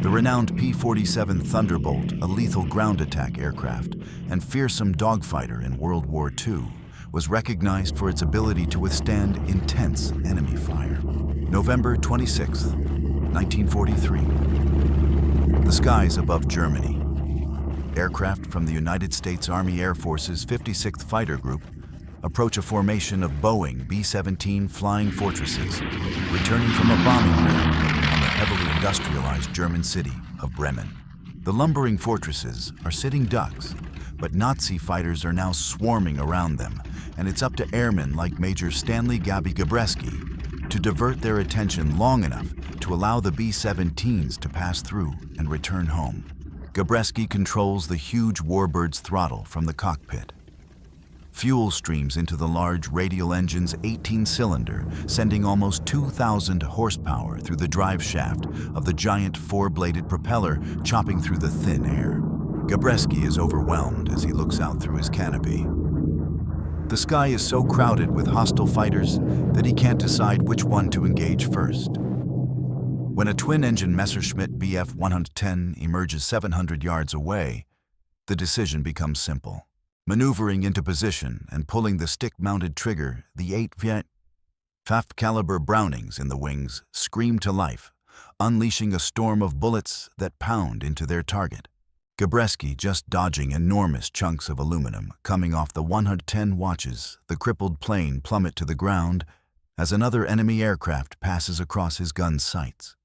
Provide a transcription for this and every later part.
The renowned P-47 Thunderbolt, a lethal ground attack aircraft and fearsome dogfighter in World War II, was recognized for its ability to withstand intense enemy fire. November 26, 1943. The skies above Germany. Aircraft from the United States Army Air Force's 56th Fighter Group approach a formation of Boeing B-17 Flying Fortresses, returning from a bombing raid on the heavily industrialized German city of Bremen. The lumbering fortresses are sitting ducks, but Nazi fighters are now swarming around them, and it's up to airmen like Major Stanley Gabreski to divert their attention long enough to allow the B-17s to pass through and return home. Gabreski controls the huge Warbird's throttle from the cockpit. Fuel streams into the large radial engine's 18-cylinder, sending almost 2,000 horsepower through the drive shaft of the giant four-bladed propeller, chopping through the thin air. Gabreski is overwhelmed as he looks out through his canopy. The sky is so crowded with hostile fighters that he can't decide which one to engage first. When a twin-engine Messerschmitt Bf 110 emerges 700 yards away, the decision becomes simple. Maneuvering into position and pulling the stick-mounted trigger, the 8 caliber Brownings in the wings scream to life, unleashing a storm of bullets that pound into their target. Gabreski just dodging enormous chunks of aluminum coming off the 110 watches the crippled plane plummet to the ground as another enemy aircraft passes across his gun's sights.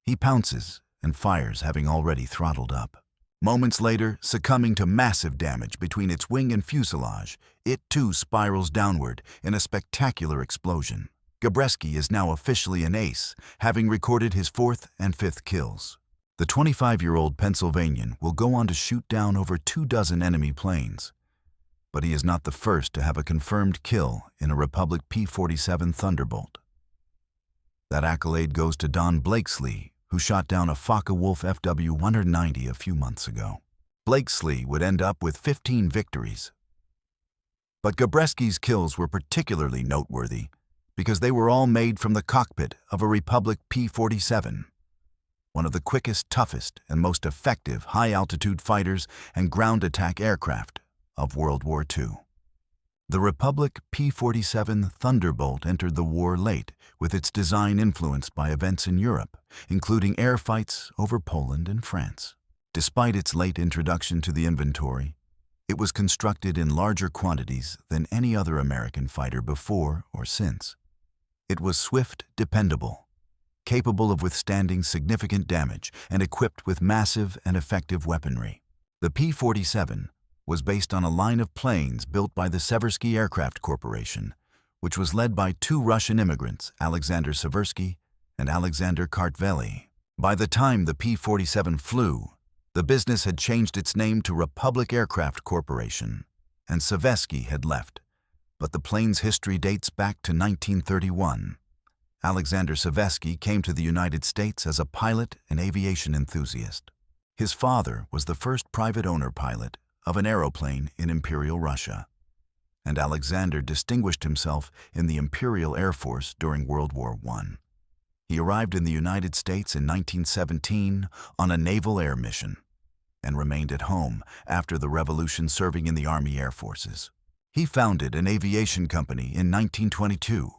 He pounces and fires, having already throttled up. Moments later, succumbing to massive damage between its wing and fuselage, it too spirals downward in a spectacular explosion. Gabreski is now officially an ace, having recorded his 4th and 5th kills. The 25-year-old Pennsylvanian will go on to shoot down over 24 enemy planes. But he is not the first to have a confirmed kill in a Republic P-47 Thunderbolt. That accolade goes to Don Blakesley, who shot down a Focke-Wulf FW-190 a few months ago. Blakesley would end up with 15 victories. But Gabreski's kills were particularly noteworthy because they were all made from the cockpit of a Republic P-47, one of the quickest, toughest, and most effective high-altitude fighters and ground attack aircraft of World War II. The Republic P-47 Thunderbolt entered the war late, with its design influenced by events in Europe, including air fights over Poland and France. Despite its late introduction to the inventory, it was constructed in larger quantities than any other American fighter before or since. It was swift, dependable, capable of withstanding significant damage, and equipped with massive and effective weaponry. The P-47 was based on a line of planes built by the Seversky Aircraft Corporation, which was led by two Russian immigrants, Alexander Seversky and Alexander Kartveli. By the time the P-47 flew, the business had changed its name to Republic Aircraft Corporation, and Seversky had left, but the plane's history dates back to 1931. Alexander Seversky came to the United States as a pilot and aviation enthusiast. His father was the first private owner pilot of an aeroplane in Imperial Russia, and Alexander distinguished himself in the Imperial Air Force during World War I. He arrived in the United States in 1917 on a naval air mission and remained at home after the revolution, serving in the Army Air Forces. He founded an aviation company in 1922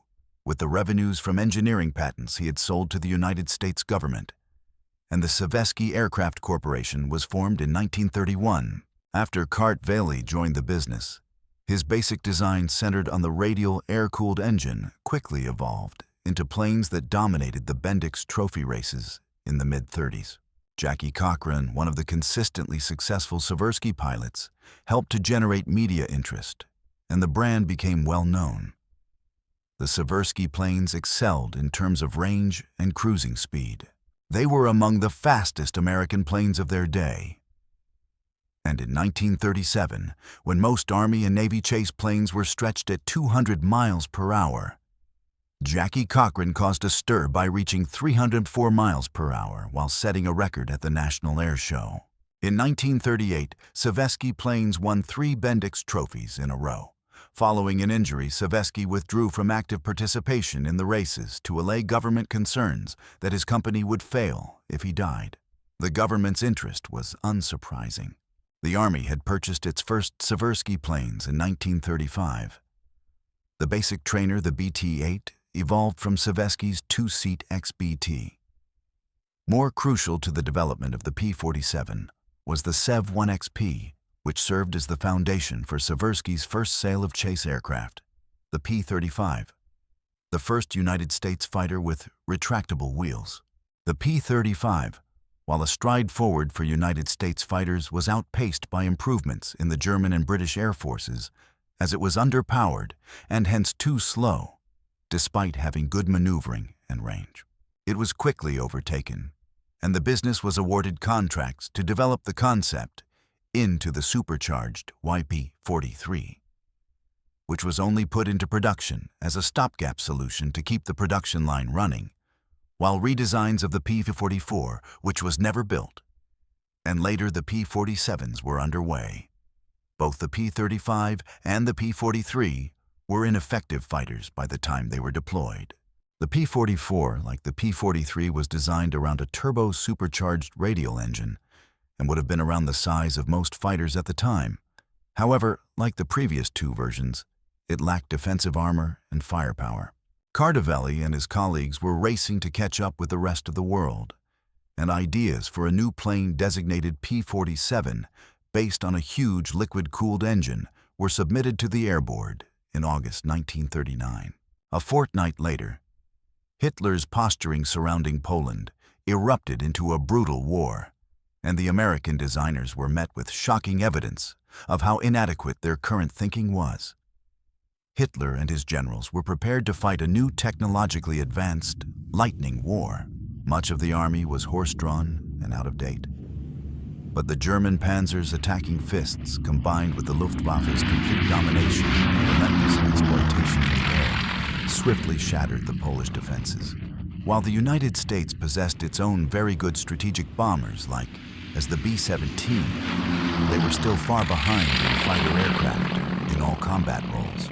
with the revenues from engineering patents he had sold to the United States government, and the Seversky Aircraft Corporation was formed in 1931. After Kartveli joined the business, his basic design centered on the radial air-cooled engine quickly evolved into planes that dominated the Bendix trophy races in the mid-30s. Jackie Cochran, one of the consistently successful Seversky pilots, helped to generate media interest, and the brand became well known. The Seversky planes excelled in terms of range and cruising speed. They were among the fastest American planes of their day. And in 1937, when most Army and Navy chase planes were stretched at 200 miles per hour, Jackie Cochran caused a stir by reaching 304 miles per hour while setting a record at the National Air Show. In 1938, Seversky planes won 3 Bendix trophies in a row, Following an injury, Savesky withdrew from active participation in the races to allay government concerns that his company would fail if he died. The government's interest was unsurprising. The Army had purchased its first Seversky planes in 1935. The basic trainer, the BT-8, evolved from Savesky's two-seat XBT. More crucial to the development of the P-47 was the Sev-1XP, which served as the foundation for Seversky's first sale of chase aircraft, the P-35, the first United States fighter with retractable wheels. The P-35, while a stride forward for United States fighters, was outpaced by improvements in the German and British air forces, as it was underpowered and hence too slow, despite having good maneuvering and range. It was quickly overtaken, and the business was awarded contracts to develop the concept into the supercharged YP-43, which was only put into production as a stopgap solution to keep the production line running, while redesigns of the P-44, which was never built, and later the P-47s were underway. Both the P-35 and the P-43 were ineffective fighters by the time they were deployed. The P-44, like the P-43, was designed around a turbo-supercharged radial engine and would have been around the size of most fighters at the time. However, like the previous two versions, it lacked defensive armor and firepower. Cardavelli and his colleagues were racing to catch up with the rest of the world, and ideas for a new plane designated P-47, based on a huge liquid-cooled engine, were submitted to the Air Board in August 1939. A fortnight later, Hitler's posturing surrounding Poland erupted into a brutal war, and the American designers were met with shocking evidence of how inadequate their current thinking was. Hitler and his generals were prepared to fight a new technologically advanced lightning war. Much of the army was horse-drawn and out of date. But the German panzers' attacking fists, combined with the Luftwaffe's complete domination and relentless exploitation of the air, swiftly shattered the Polish defenses. While the United States possessed its own very good strategic bombers, like as the B-17, they were still far behind in fighter aircraft in all combat roles.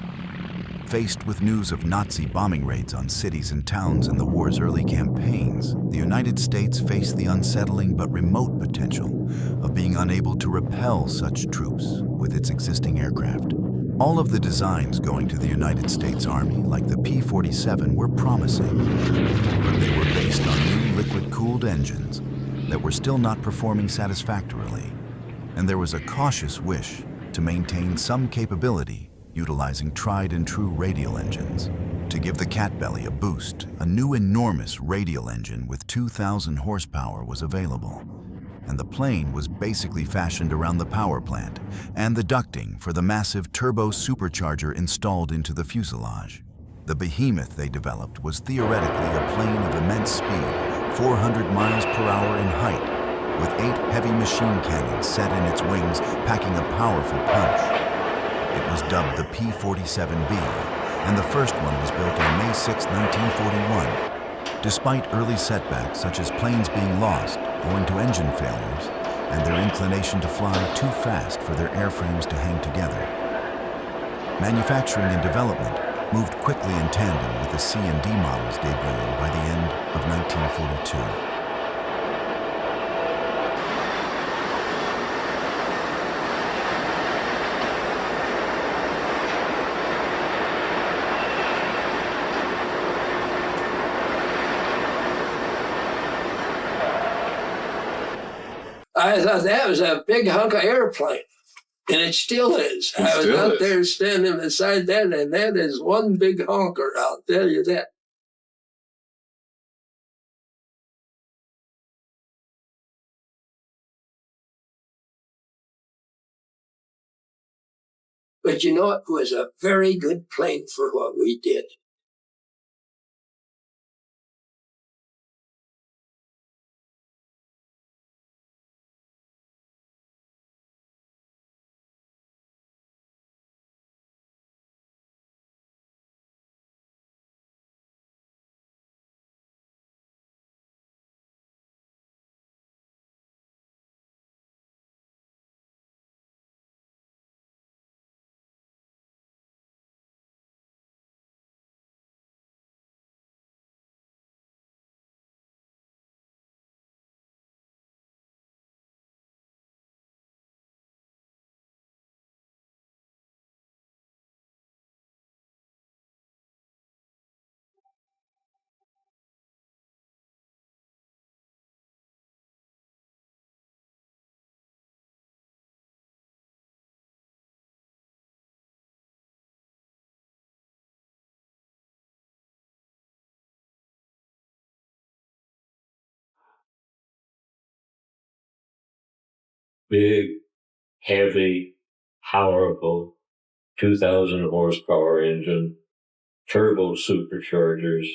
Faced with news of Nazi bombing raids on cities and towns in the war's early campaigns, the United States faced the unsettling but remote potential of being unable to repel such troops with its existing aircraft. All of the designs going to the United States Army, like the P-47, were promising, but they were based on new liquid-cooled engines that were still not performing satisfactorily, and there was a cautious wish to maintain some capability utilizing tried-and-true radial engines. To give the Catbelly a boost, a new enormous radial engine with 2,000 horsepower was available, and the plane was basically fashioned around the power plant and the ducting for the massive turbo supercharger installed into the fuselage. The behemoth they developed was theoretically a plane of immense speed, 400 miles per hour in height, with 8 heavy machine cannons set in its wings, packing a powerful punch. It was dubbed the P-47B, and the first one was built on May 6, 1941. Despite early setbacks such as planes being lost owing to engine failures and their inclination to fly too fast for their airframes to hang together, manufacturing and development moved quickly in tandem with the C and D models debuting by the end of 1942. I thought that was a big hunk of airplane, and it still is. I was out there standing beside that, and that is one big honker, I'll tell you that. But you know, it was a very good plane for what we did. big, heavy, powerful 2,000 horsepower engine, turbo superchargers,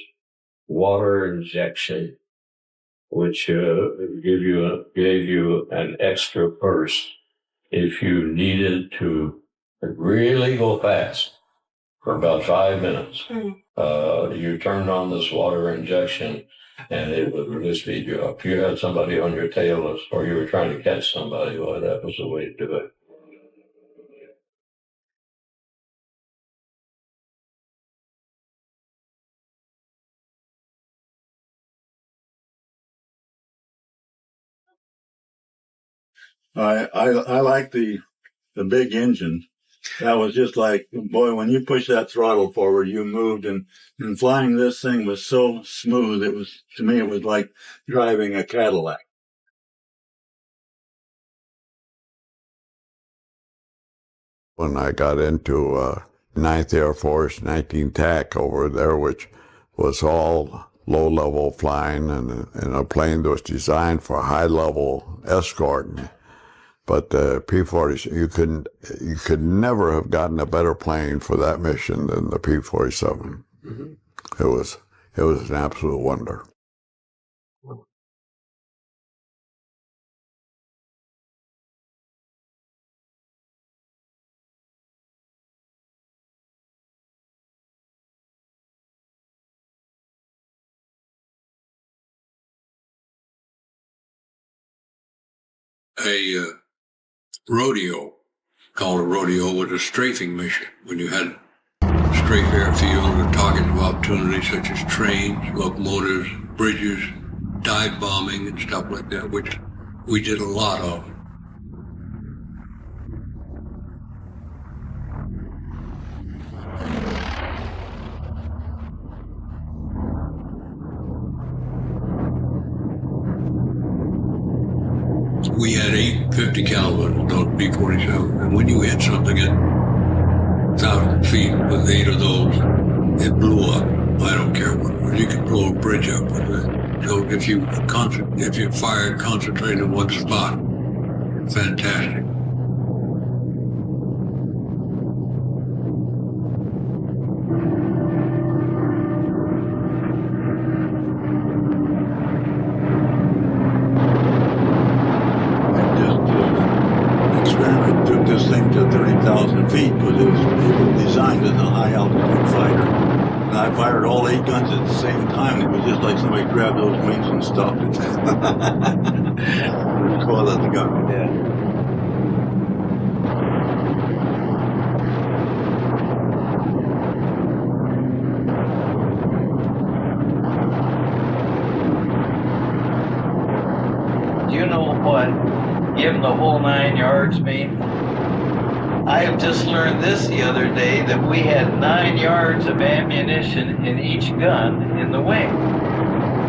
water injection, which gave you an extra burst if you needed to really go fast for about 5 minutes. You turned on this water injection and it would really speed you up. You had somebody on your tail or you were trying to catch somebody, well, that was the way to do it. I like the big engine. That was just like, boy, when you push that throttle forward, you moved, and flying this thing was so smooth. It was, to me, it was like driving a Cadillac. When I got into 9th Air Force, 19 TAC over there, which was all low-level flying and a plane that was designed for high-level escorting. But P-47, you could never have gotten a better plane for that mission than the P-47. Mm-hmm. It was an absolute wonder. A rodeo, called a rodeo, was a strafing mission when you had strafe airfield or target of opportunity such as trains, locomotives, bridges, dive bombing and stuff like that, which we did a lot of. We had 8 50 caliber, those P-47, and when you hit something at 1,000 feet with 8 of those, it blew up. I don't care what it was. You could blow a bridge up with it. So if you fired concentrated in one spot, fantastic. This thing to 30,000 feet because it was designed as a high altitude fighter. And I fired all 8 guns at the same time. It was just like somebody grabbed those wings and stopped it. Just call that the gun. Yeah. Do you know what giving the whole 9 yards mean? I have just learned this the other day, that we had 9 yards of ammunition in each gun in the wing.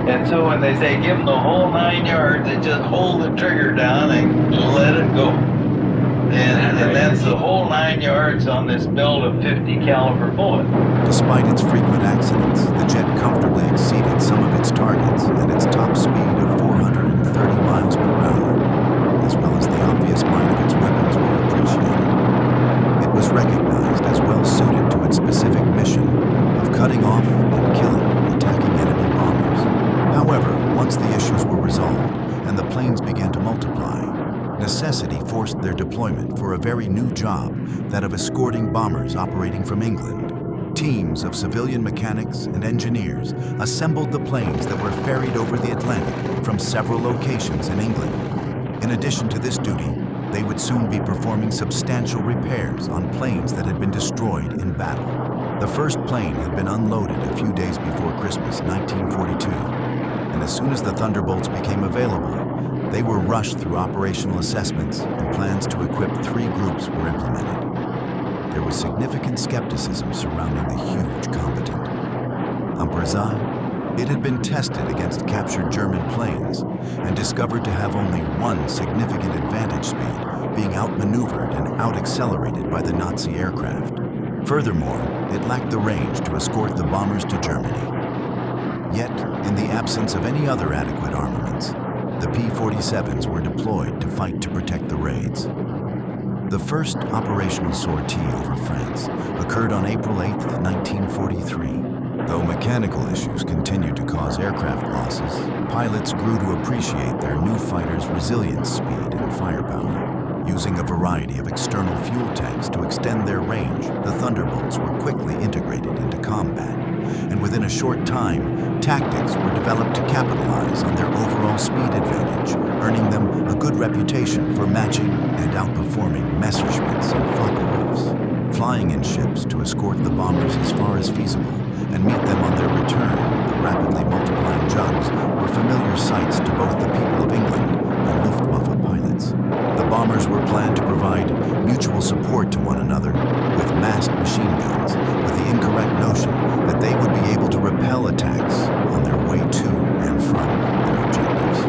And so when they say give them the whole 9 yards, they just hold the trigger down and let it go. And that's the whole 9 yards on this build of 50 caliber bullet. Despite its frequent accidents, the jet comfortably exceeded some of its targets at its top speed of 430 miles per hour, as well as the obvious might of its weapons were appreciated. It was recognized as well suited to its specific mission of cutting off and killing attacking enemy bombers. However, once the issues were resolved and the planes began to multiply, necessity forced their deployment for a very new job, that of escorting bombers operating from England. Teams of civilian mechanics and engineers assembled the planes that were ferried over the Atlantic from several locations in England. In addition to this duty, they would soon be performing substantial repairs on planes that had been destroyed in battle. The first plane had been unloaded a few days before Christmas 1942, and as soon as the Thunderbolts became available, they were rushed through operational assessments, and plans to equip 3 groups were implemented. There was significant skepticism surrounding the huge combatant. On Brazil, it had been tested against captured German planes and discovered to have only one significant advantage speed, being outmaneuvered and out-accelerated by the Nazi aircraft. Furthermore, it lacked the range to escort the bombers to Germany. Yet, in the absence of any other adequate armaments, the P-47s were deployed to fight to protect the raids. The first operational sortie over France occurred on April 8, 1943. Though mechanical issues continued to cause aircraft losses, pilots grew to appreciate their new fighters' resilience, speed, and firepower. Using a variety of external fuel tanks to extend their range, the Thunderbolts were quickly integrated into combat, and within a short time, tactics were developed to capitalize on their overall speed advantage, earning them a good reputation for matching and outperforming Messerschmitts and Focke-Wulfs. Flying in ships to escort the bombers as far as feasible and meet them on their return, the rapidly multiplying Jugs were familiar sights to both the people of England and Luftwaffe pilots. The bombers were planned to provide mutual support to one another with massed machine guns, with the incorrect notion that they would be able to repel attacks on their way to and from their objectives.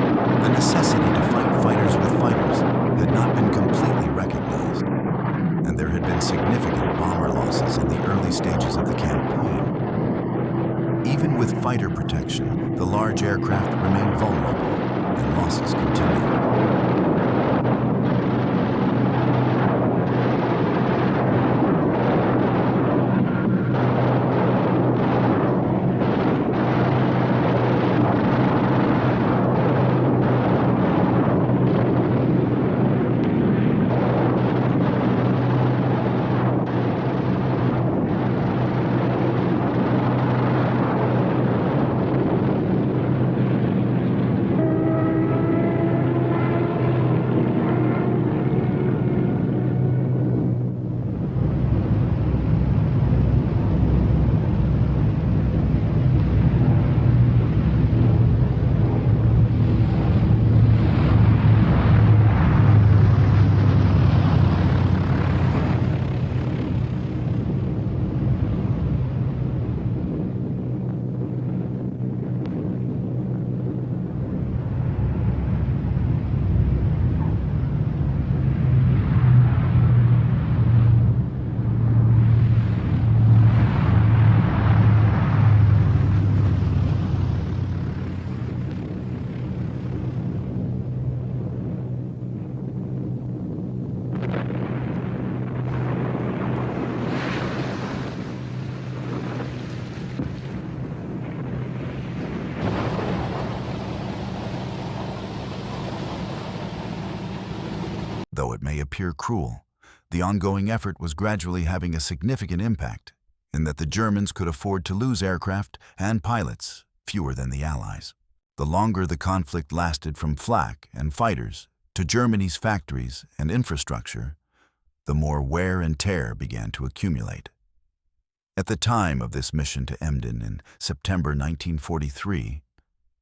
The necessity to fight fighters with fighters had not been completely recognized, and there had been significant bomber losses in the early stages of the campaign. Even with fighter protection, the large aircraft remained vulnerable, and losses continued. Though it may appear cruel, the ongoing effort was gradually having a significant impact in that the Germans could afford to lose aircraft and pilots fewer than the Allies. The longer the conflict lasted from flak and fighters to Germany's factories and infrastructure, the more wear and tear began to accumulate. At the time of this mission to Emden in September 1943,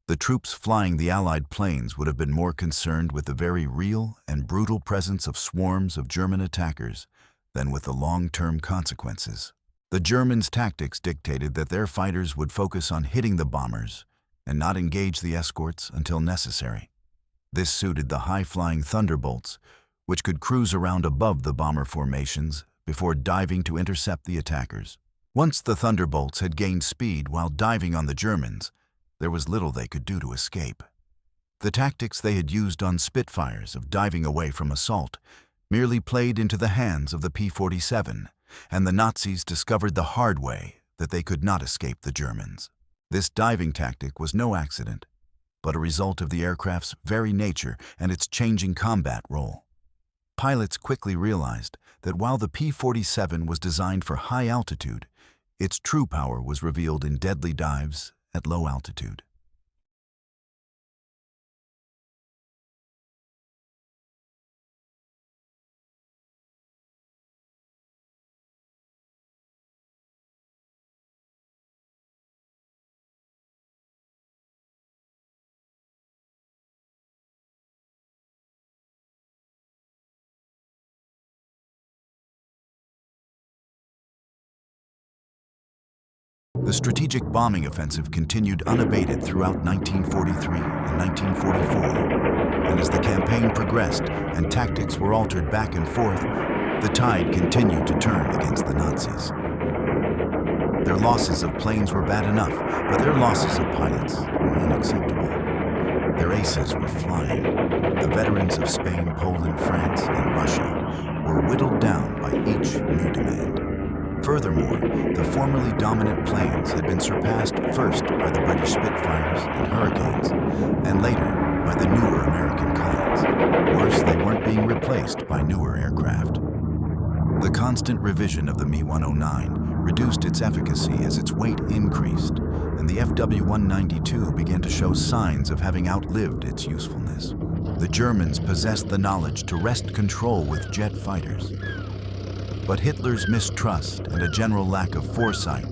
the troops flying the Allied planes would have been more concerned with the very real and brutal presence of swarms of German attackers than with the long-term consequences. The Germans' tactics dictated that their fighters would focus on hitting the bombers and not engage the escorts until necessary. This suited the high-flying Thunderbolts, which could cruise around above the bomber formations before diving to intercept the attackers. Once the Thunderbolts had gained speed while diving on the Germans, there was little they could do to escape. The tactics they had used on Spitfires of diving away from assault merely played into the hands of the P-47, and the Nazis discovered the hard way that they could not escape the Germans. This diving tactic was no accident, but a result of the aircraft's very nature and its changing combat role. Pilots quickly realized that while the P-47 was designed for high altitude, its true power was revealed in deadly dives at low altitude. The strategic bombing offensive continued unabated throughout 1943 and 1944, and as the campaign progressed and tactics were altered back and forth, the tide continued to turn against the Nazis. Their losses of planes were bad enough, but their losses of pilots were unacceptable. Their aces were flying. The veterans of Spain, Poland, France, and Russia were whittled down by each new demand. Furthermore, the formerly dominant planes had been surpassed first by the British Spitfires and Hurricanes, and later by the newer American Collins. Worse, they weren't being replaced by newer aircraft. The constant revision of the Me-109 reduced its efficacy as its weight increased, and the FW-192 began to show signs of having outlived its usefulness. The Germans possessed the knowledge to wrest control with jet fighters. But Hitler's mistrust and a general lack of foresight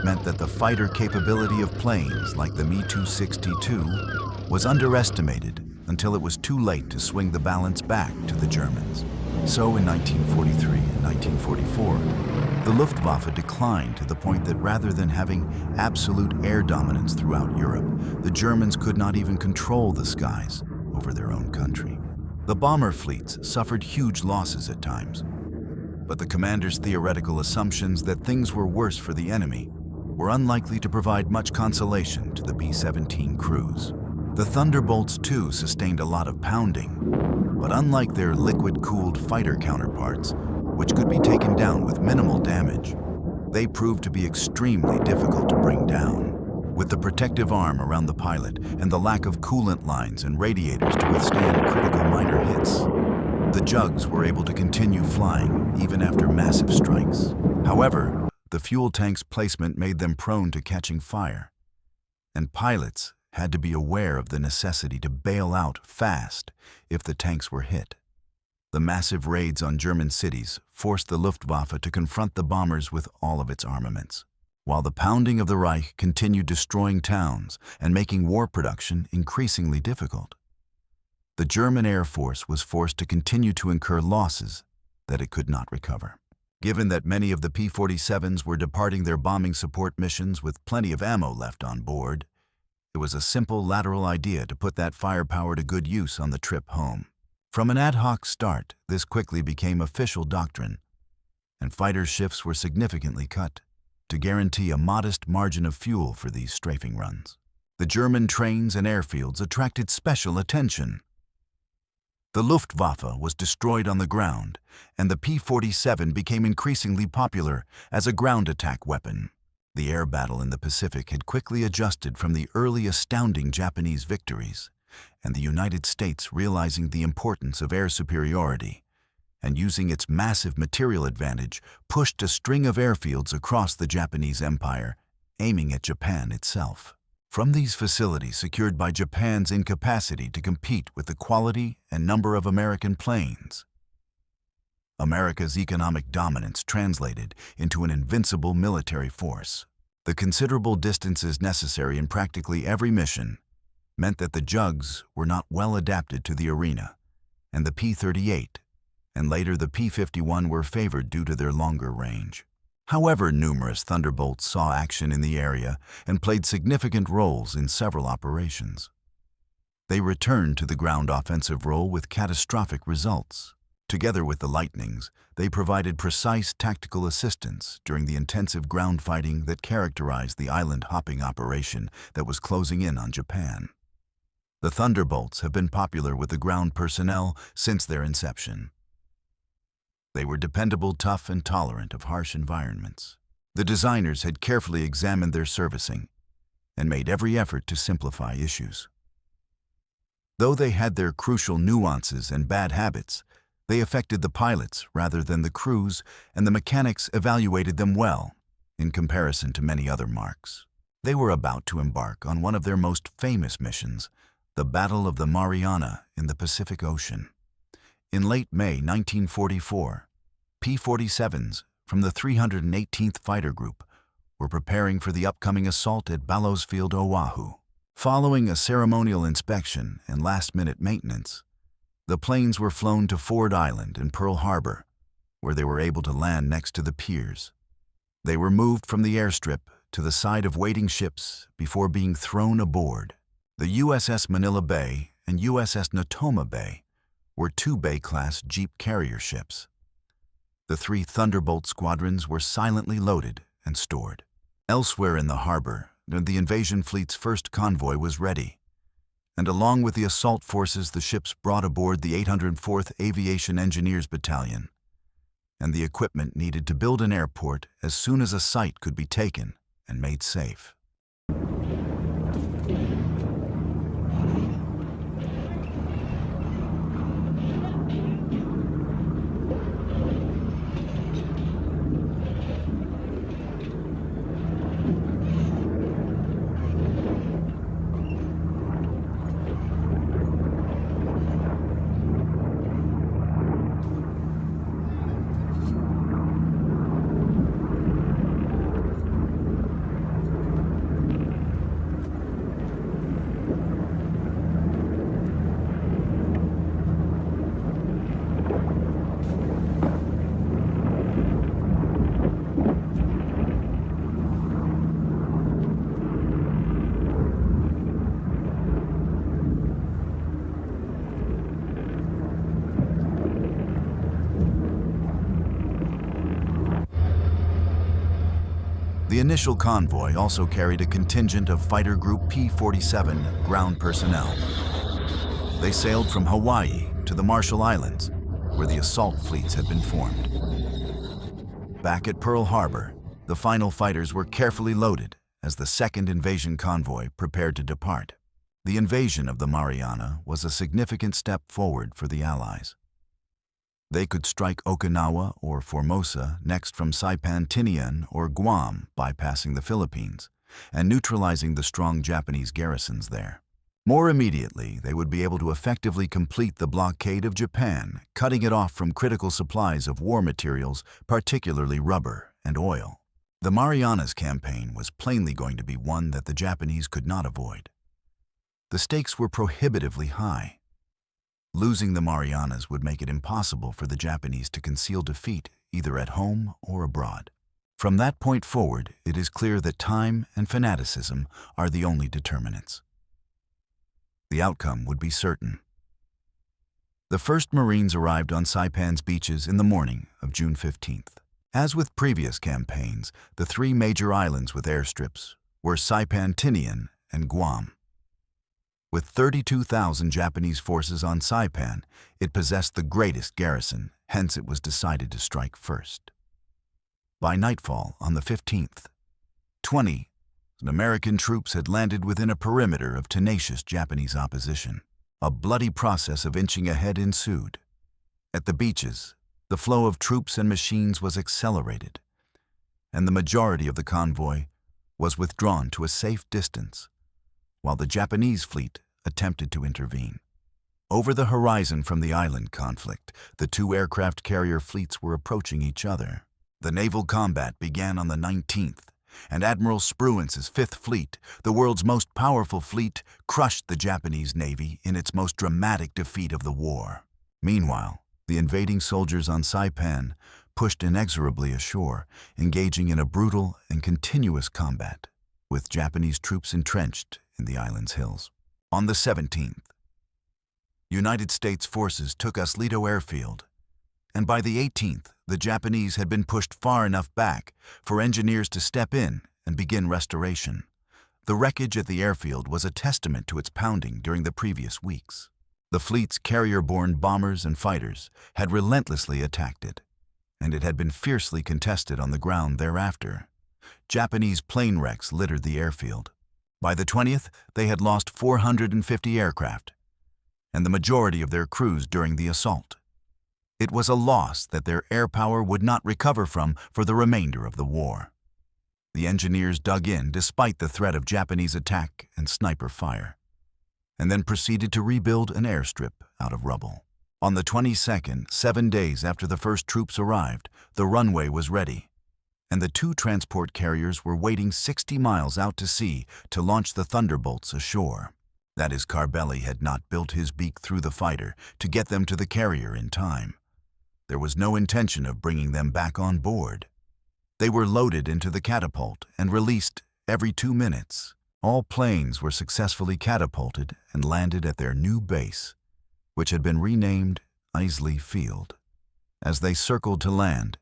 meant that the fighter capability of planes like the Me-262 was underestimated until it was too late to swing the balance back to the Germans. So in 1943 and 1944, the Luftwaffe declined to the point that rather than having absolute air dominance throughout Europe, the Germans could not even control the skies over their own country. The bomber fleets suffered huge losses at times, but the commander's theoretical assumptions that things were worse for the enemy were unlikely to provide much consolation to the B-17 crews. The Thunderbolts too sustained a lot of pounding, but unlike their liquid-cooled fighter counterparts, which could be taken down with minimal damage, they proved to be extremely difficult to bring down. With the protective arm around the pilot and the lack of coolant lines and radiators to withstand critical minor hits, the Jugs were able to continue flying even after massive strikes. However, the fuel tank's placement made them prone to catching fire, and pilots had to be aware of the necessity to bail out fast if the tanks were hit. The massive raids on German cities forced the Luftwaffe to confront the bombers with all of its armaments, while the pounding of the Reich continued destroying towns and making war production increasingly difficult. The German Air Force was forced to continue to incur losses that it could not recover. Given that many of the P-47s were departing their bombing support missions with plenty of ammo left on board, it was a simple lateral idea to put that firepower to good use on the trip home. From an ad hoc start, this quickly became official doctrine, and fighter shifts were significantly cut to guarantee a modest margin of fuel for these strafing runs. The German trains and airfields attracted special attention. The Luftwaffe was destroyed on the ground, and the P-47 became increasingly popular as a ground attack weapon. The air battle in the Pacific had quickly adjusted from the early astounding Japanese victories, and the United States, realizing the importance of air superiority and using its massive material advantage, pushed a string of airfields across the Japanese Empire, aiming at Japan itself. From these facilities secured by Japan's incapacity to compete with the quality and number of American planes, America's economic dominance translated into an invincible military force. The considerable distances necessary in practically every mission meant that the Jugs were not well adapted to the arena, and the P-38 and later the P-51 were favored due to their longer range. However, numerous Thunderbolts saw action in the area and played significant roles in several operations. They returned to the ground offensive role with catastrophic results. Together with the Lightnings, they provided precise tactical assistance during the intensive ground fighting that characterized the island-hopping operation that was closing in on Japan. The Thunderbolts have been popular with the ground personnel since their inception. They were dependable, tough, and tolerant of harsh environments. The designers had carefully examined their servicing and made every effort to simplify issues. Though they had their crucial nuances and bad habits, they affected the pilots rather than the crews, and the mechanics evaluated them well in comparison to many other marks. They were about to embark on one of their most famous missions, the Battle of the Mariana in the Pacific Ocean. In late May 1944, P-47s from the 318th Fighter Group were preparing for the upcoming assault at Ballos Field, Oahu. Following a ceremonial inspection and last-minute maintenance, the planes were flown to Ford Island in Pearl Harbor, where they were able to land next to the piers. They were moved from the airstrip to the side of waiting ships before being thrown aboard. The USS Manila Bay and USS Natoma Bay were two Bay-class Jeep carrier ships. The three Thunderbolt squadrons were silently loaded and stored. Elsewhere in the harbor, the invasion fleet's first convoy was ready, and along with the assault forces, the ships brought aboard the 804th Aviation Engineers Battalion and the equipment needed to build an airport as soon as a site could be taken and made safe. The initial convoy also carried a contingent of Fighter Group P-47 ground personnel. They sailed from Hawaii to the Marshall Islands, where the assault fleets had been formed. Back at Pearl Harbor, the final fighters were carefully loaded as the second invasion convoy prepared to depart. The invasion of the Mariana was a significant step forward for the Allies. They could strike Okinawa or Formosa next from Saipan, Tinian, or Guam, bypassing the Philippines and neutralizing the strong Japanese garrisons there. More immediately, they would be able to effectively complete the blockade of Japan, cutting it off from critical supplies of war materials, particularly rubber and oil. The Marianas campaign was plainly going to be one that the Japanese could not avoid. The stakes were prohibitively high. Losing the Marianas would make it impossible for the Japanese to conceal defeat either at home or abroad. From that point forward, it is clear that time and fanaticism are the only determinants. The outcome would be certain. The first Marines arrived on Saipan's beaches in the morning of June 15th. As with previous campaigns, the three major islands with airstrips were Saipan, Tinian, and Guam. With 32,000 Japanese forces on Saipan, it possessed the greatest garrison, hence it was decided to strike first. By nightfall on the 15th, 20 American troops had landed within a perimeter of tenacious Japanese opposition. A bloody process of inching ahead ensued. At the beaches, the flow of troops and machines was accelerated, and the majority of the convoy was withdrawn to a safe distance, while the Japanese fleet attempted to intervene. Over the horizon from the island conflict, the two aircraft carrier fleets were approaching each other. The naval combat began on the 19th, and Admiral Spruance's Fifth Fleet, the world's most powerful fleet, crushed the Japanese Navy in its most dramatic defeat of the war. Meanwhile, the invading soldiers on Saipan pushed inexorably ashore, engaging in a brutal and continuous combat, with Japanese troops entrenched in the island's hills. On the 17th, United States forces took Osleto Airfield, and by the 18th, the Japanese had been pushed far enough back for engineers to step in and begin restoration. The wreckage at the airfield was a testament to its pounding during the previous weeks. The fleet's carrier-borne bombers and fighters had relentlessly attacked it, and it had been fiercely contested on the ground thereafter. Japanese plane wrecks littered the airfield. By the 20th, they had lost 450 aircraft, and the majority of their crews during the assault. It was a loss that their air power would not recover from for the remainder of the war. The engineers dug in despite the threat of Japanese attack and sniper fire, and then proceeded to rebuild an airstrip out of rubble. On the 22nd, 7 days after the first troops arrived, the runway was ready, and the two transport carriers were waiting 60 miles out to sea to launch the Thunderbolts ashore. That is, Carbelli had not built his beak through the fighter to get them to the carrier in time. There was no intention of bringing them back on board. They were loaded into the catapult and released every 2 minutes. All planes were successfully catapulted and landed at their new base, which had been renamed Isley Field. As they circled to land,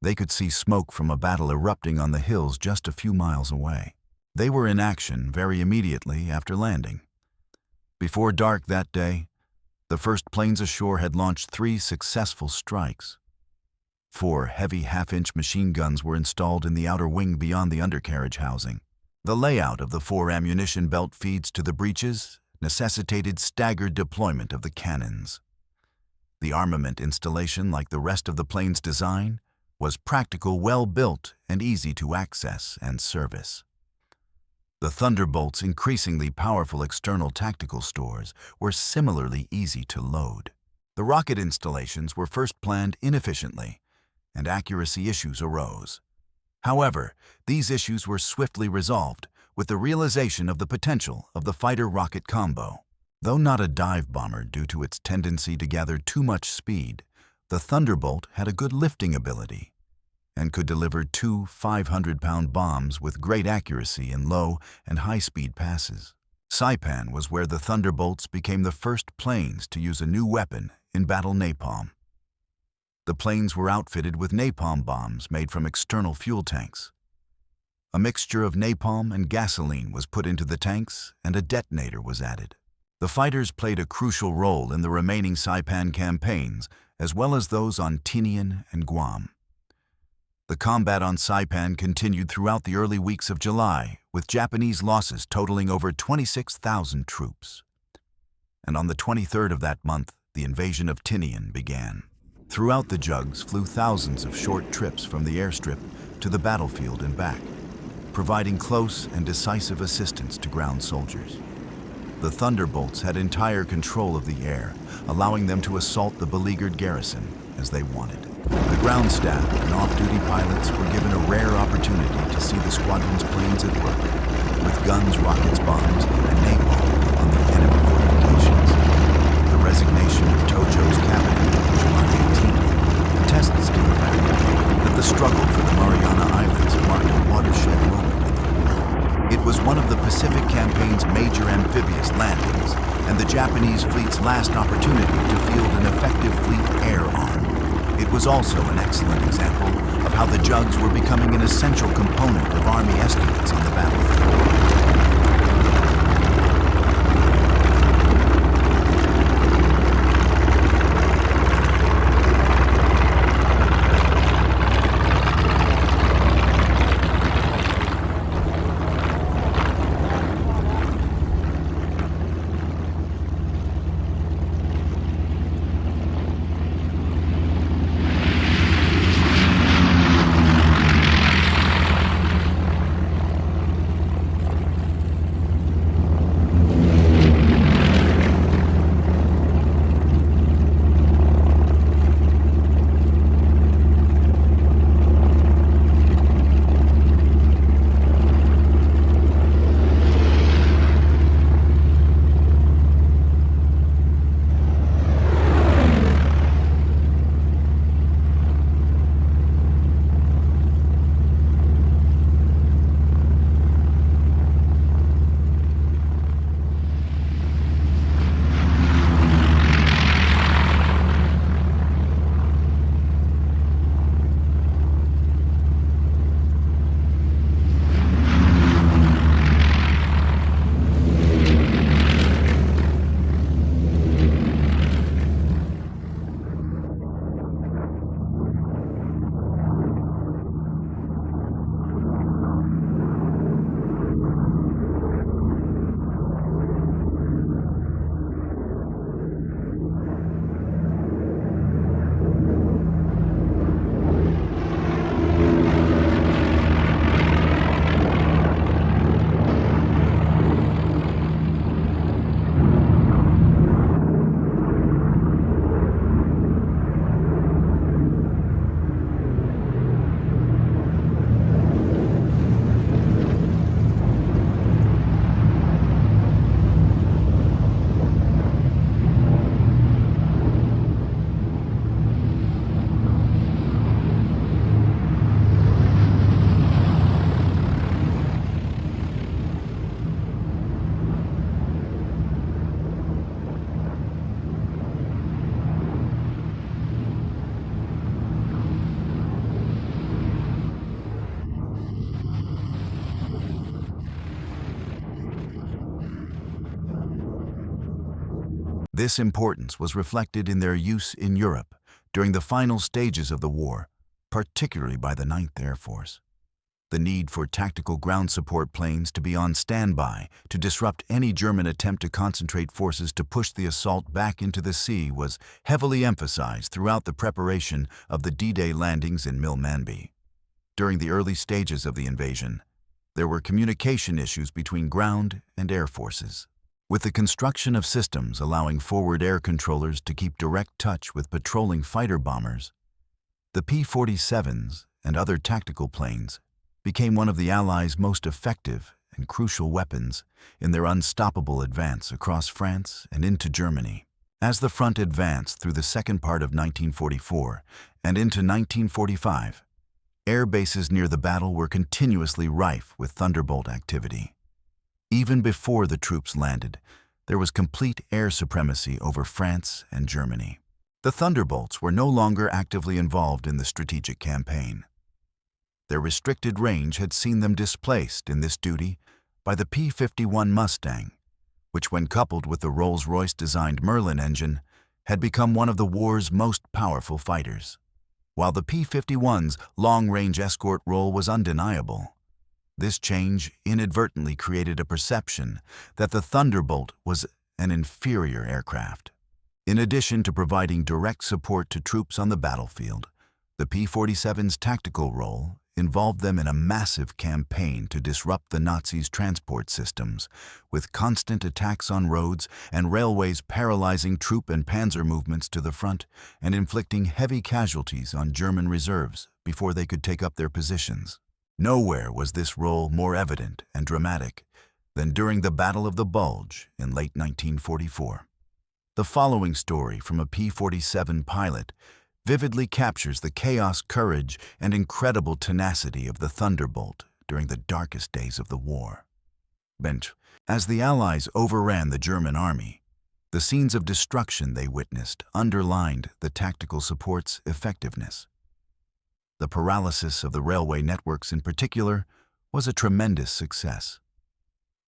they could see smoke from a battle erupting on the hills just a few miles away. They were in action very immediately after landing. Before dark that day, the first planes ashore had launched 3 successful strikes. 4 heavy half-inch machine guns were installed in the outer wing beyond the undercarriage housing. The layout of the 4 ammunition belt feeds to the breeches necessitated staggered deployment of the cannons. The armament installation, like the rest of the plane's design, was practical, well-built, and easy to access and service. The Thunderbolt's increasingly powerful external tactical stores were similarly easy to load. The rocket installations were first planned inefficiently, and accuracy issues arose. However, these issues were swiftly resolved with the realization of the potential of the fighter-rocket combo. Though not a dive bomber due to its tendency to gather too much speed, the Thunderbolt had a good lifting ability and could deliver 2 500-pound bombs with great accuracy in low and high-speed passes. Saipan was where the Thunderbolts became the first planes to use a new weapon in battle napalm. The planes were outfitted with napalm bombs made from external fuel tanks. A mixture of napalm and gasoline was put into the tanks, and a detonator was added. The fighters played a crucial role in the remaining Saipan campaigns, as well as those on Tinian and Guam. The combat on Saipan continued throughout the early weeks of July, with Japanese losses totaling over 26,000 troops. And on the 23rd of that month, the invasion of Tinian began. Throughout the Jugs flew thousands of short trips from the airstrip to the battlefield and back, providing close and decisive assistance to ground soldiers. The Thunderbolts had entire control of the air, allowing them to assault the beleaguered garrison as they wanted. The ground staff and off-duty pilots were given a rare opportunity to see the squadron's planes at work, with guns, rockets, bombs, and napalm on the enemy fortifications. The resignation of Tojo's cabinet on July 18th attests to the fact that the struggle for the Mariana Islands marked a watershed moment in the war. It was one of the Pacific Campaign's major amphibious landings, and the Japanese fleet's last opportunity to field an effective fleet air arm. It was also an excellent example of how the Jugs were becoming an essential component of Army estimates on the battlefield. This importance was reflected in their use in Europe during the final stages of the war, particularly by the 9th Air Force. The need for tactical ground support planes to be on standby to disrupt any German attempt to concentrate forces to push the assault back into the sea was heavily emphasized throughout the preparation of the D-Day landings in Milmanby. During the early stages of the invasion, there were communication issues between ground and air forces. With the construction of systems allowing forward air controllers to keep direct touch with patrolling fighter bombers, the P-47s and other tactical planes became one of the Allies' most effective and crucial weapons in their unstoppable advance across France and into Germany. As the front advanced through the second part of 1944 and into 1945, air bases near the battle were continuously rife with Thunderbolt activity. Even before the troops landed, there was complete air supremacy over France and Germany. The Thunderbolts were no longer actively involved in the strategic campaign. Their restricted range had seen them displaced in this duty by the P-51 Mustang, which, when coupled with the Rolls-Royce-designed Merlin engine, had become one of the war's most powerful fighters. While the P-51's long-range escort role was undeniable, this change inadvertently created a perception that the Thunderbolt was an inferior aircraft. In addition to providing direct support to troops on the battlefield, the P-47's tactical role involved them in a massive campaign to disrupt the Nazis' transport systems, with constant attacks on roads and railways paralyzing troop and panzer movements to the front and inflicting heavy casualties on German reserves before they could take up their positions. Nowhere was this role more evident and dramatic than during the Battle of the Bulge in late 1944. The following story from a P-47 pilot vividly captures the chaos, courage, and incredible tenacity of the Thunderbolt during the darkest days of the war. As the Allies overran the German army, the scenes of destruction they witnessed underlined the tactical support's effectiveness. The paralysis of the railway networks in particular was a tremendous success.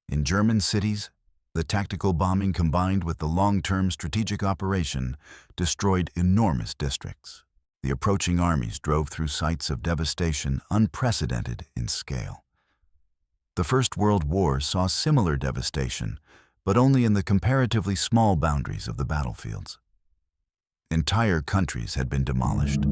In German cities, the tactical bombing combined with the long-term strategic operation destroyed enormous districts. The approaching armies drove through sites of devastation unprecedented in scale. The First World War saw similar devastation, but only in the comparatively small boundaries of the battlefields. Entire countries had been demolished.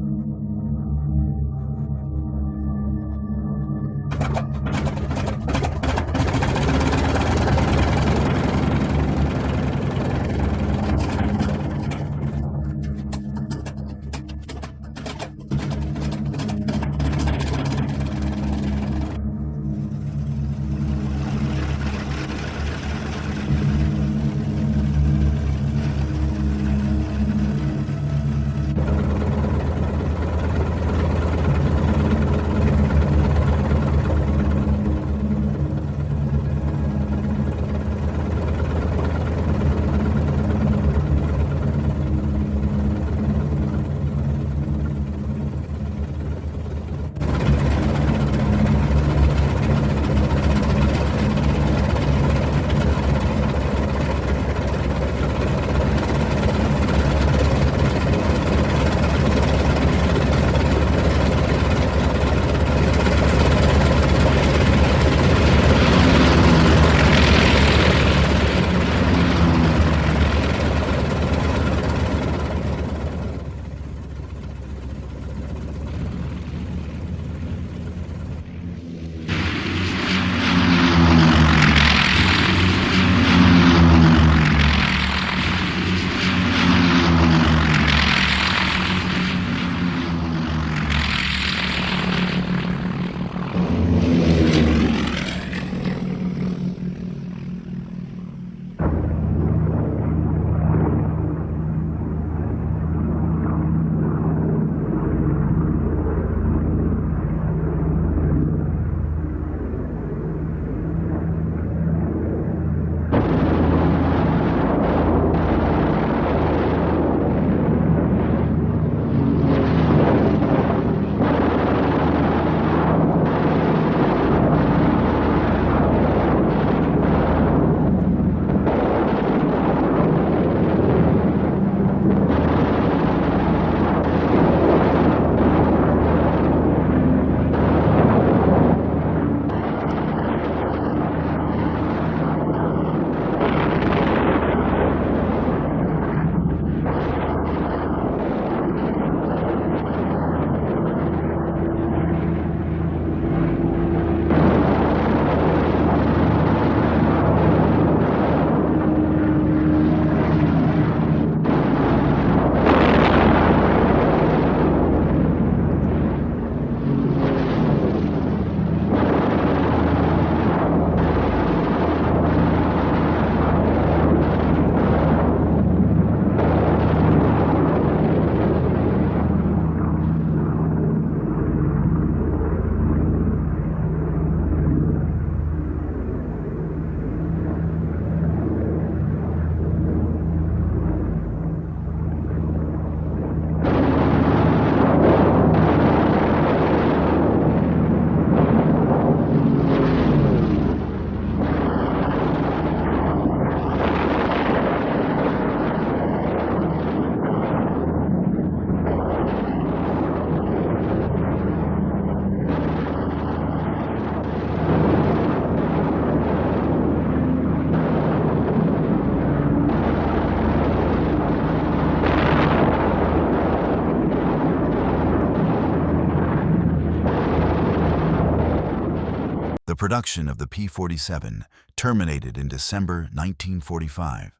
The production of the P-47 terminated in December 1945.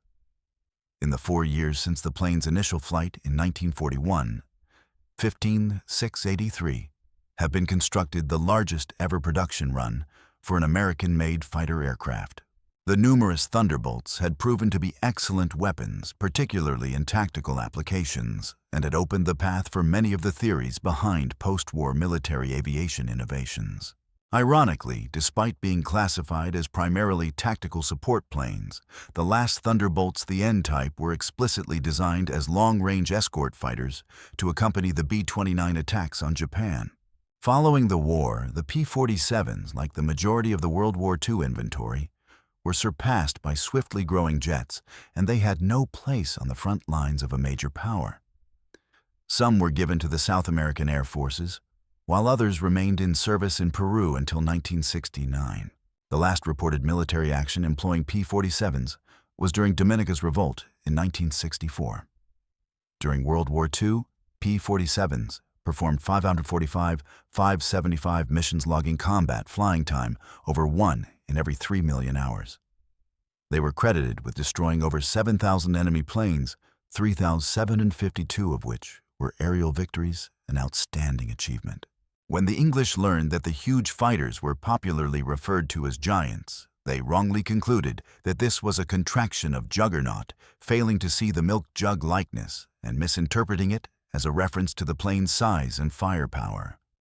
In the 4 years since the plane's initial flight in 1941, 15 683 have been constructed, the largest ever production run for an American-made fighter aircraft. The numerous Thunderbolts had proven to be excellent weapons, particularly in tactical applications, and had opened the path for many of the theories behind post-war military aviation innovations. Ironically, despite being classified as primarily tactical support planes, the last Thunderbolts, the N-type, were explicitly designed as long-range escort fighters to accompany the B-29 attacks on Japan. Following the war, the P-47s, like the majority of the World War II inventory, were surpassed by swiftly growing jets, and they had no place on the front lines of a major power. Some were given to the South American Air Forces, while others remained in service in Peru until 1969. The last reported military action employing P-47s was during Dominica's revolt in 1964. During World War II, P-47s performed 575 missions, logging combat flying time over 1 in every 3 million hours. They were credited with destroying over 7,000 enemy planes, 3,752 of which were aerial victories, an outstanding achievement. When the English learned that the huge fighters were popularly referred to as giants, they wrongly concluded that this was a contraction of Juggernaut, failing to see the milk jug likeness and misinterpreting it as a reference to the plane's size and firepower.